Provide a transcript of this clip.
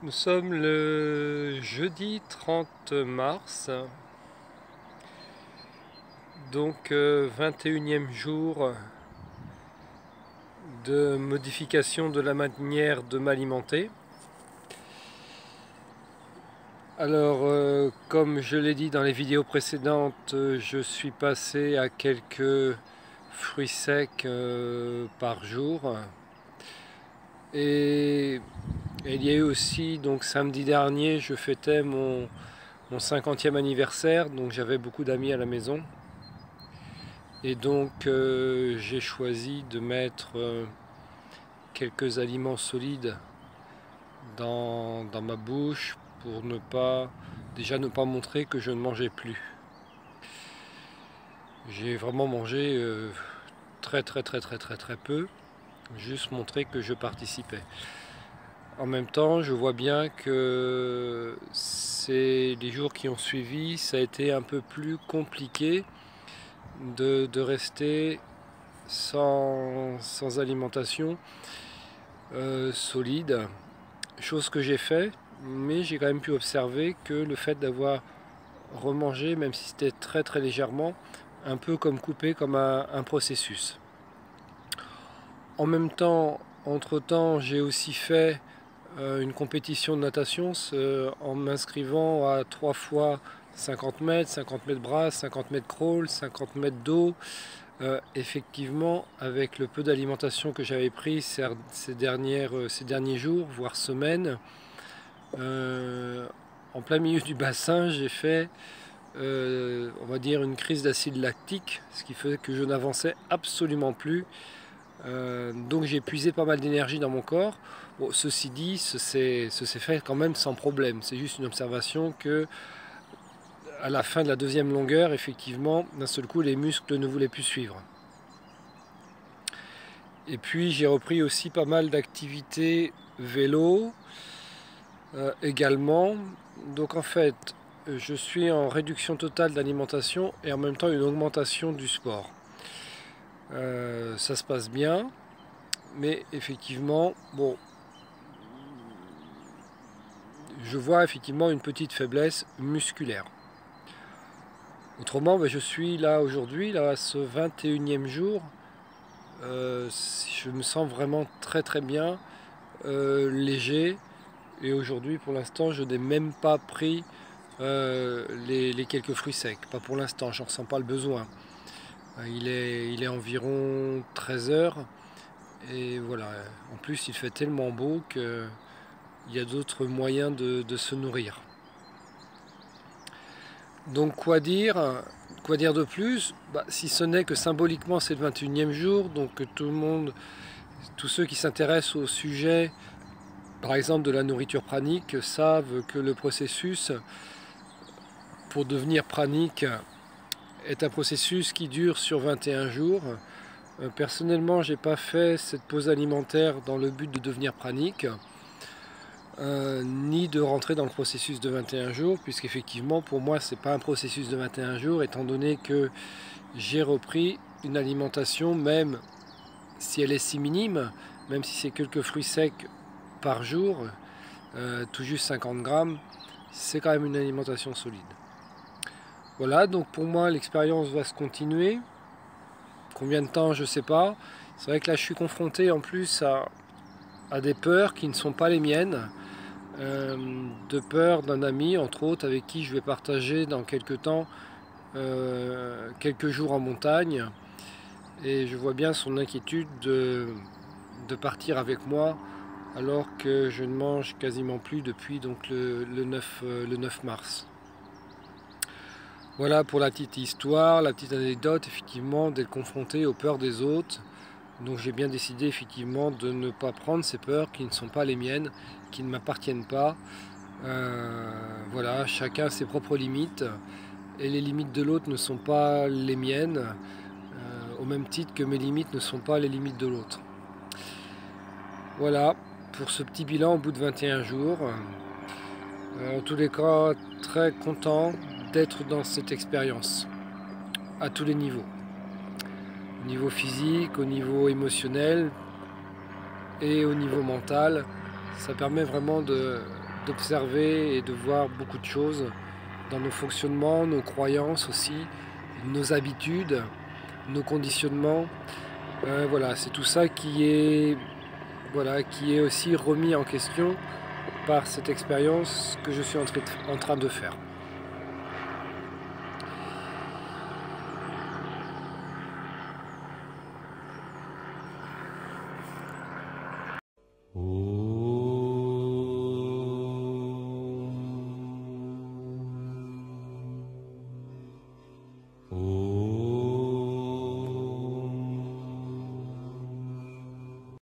Nous sommes le jeudi 30 mars, donc 21e jour de modification de la manière de m'alimenter. Alors, comme je l'ai dit dans les vidéos précédentes, je suis passé à quelques fruits secs par jour. Et il y a eu aussi, donc samedi dernier, je fêtais mon 50e anniversaire, donc j'avais beaucoup d'amis à la maison. Et donc j'ai choisi de mettre quelques aliments solides dans ma bouche pour ne pas montrer que je ne mangeais plus. J'ai vraiment mangé très peu, juste montrer que je participais. En même temps, je vois bien que les jours qui ont suivi, ça a été un peu plus compliqué de rester sans alimentation solide. Chose que j'ai fait, mais j'ai quand même pu observer que le fait d'avoir remangé, même si c'était très légèrement, un peu comme coupé comme un processus. En même temps, entre-temps, j'ai aussi fait une compétition de natation en m'inscrivant à 3 fois 50 mètres, 50 mètres brasse, 50 mètres crawl, 50 mètres d'eau. Effectivement, avec le peu d'alimentation que j'avais pris ces derniers jours, voire semaines, en plein milieu du bassin, j'ai fait, on va dire, une crise d'acide lactique, ce qui fait que je n'avançais absolument plus. Donc j'ai épuisé pas mal d'énergie dans mon corps. Bon, ceci dit, ce s'est fait quand même sans problème. C'est juste une observation que à la fin de la deuxième longueur, effectivement, d'un seul coup, les muscles ne voulaient plus suivre. Et puis j'ai repris aussi pas mal d'activités vélo également. Donc en fait, je suis en réduction totale d'alimentation et en même temps une augmentation du sport. Ça se passe bien, mais effectivement, bon, je vois effectivement une petite faiblesse musculaire. Autrement, je suis là aujourd'hui, là, ce 21e jour, je me sens vraiment très bien, léger, et aujourd'hui pour l'instant je n'ai même pas pris les quelques fruits secs, pas pour l'instant, j'en ressens pas le besoin. Il est environ 13 heures, et voilà, en plus il fait tellement beau qu'il y a d'autres moyens de se nourrir. Donc quoi dire de plus, si ce n'est que symboliquement c'est le 21e jour, donc que tous ceux qui s'intéressent au sujet, par exemple de la nourriture pranique, savent que le processus pour devenir pranique est un processus qui dure sur 21 jours. Personnellement, j'ai pas fait cette pause alimentaire dans le but de devenir pranique. Ni de rentrer dans le processus de 21 jours, puisqu'effectivement pour moi c'est pas un processus de 21 jours, étant donné que j'ai repris une alimentation, même si elle est si minime, même si c'est quelques fruits secs par jour, tout juste 50 grammes, c'est quand même une alimentation solide. Voilà, donc pour moi l'expérience va se continuer. Combien de temps, je sais pas. C'est vrai que là je suis confronté en plus à des peurs qui ne sont pas les miennes. De peur d'un ami, entre autres, avec qui je vais partager dans quelques temps quelques jours en montagne, et je vois bien son inquiétude de partir avec moi alors que je ne mange quasiment plus depuis donc le 9 mars. Voilà pour la petite histoire, la petite anecdote, effectivement, d'être confronté aux peurs des autres. Donc j'ai bien décidé effectivement de ne pas prendre ces peurs qui ne sont pas les miennes, qui ne m'appartiennent pas. Voilà, chacun a ses propres limites et les limites de l'autre ne sont pas les miennes, au même titre que mes limites ne sont pas les limites de l'autre. Voilà pour ce petit bilan au bout de 21 jours. En tous les cas, très content d'être dans cette expérience à tous les niveaux. Au niveau physique, au niveau émotionnel et au niveau mental. Ça permet vraiment d'observer et de voir beaucoup de choses dans nos fonctionnements, nos croyances aussi, nos habitudes, nos conditionnements. Voilà, c'est tout ça qui est aussi remis en question par cette expérience que je suis en train de faire.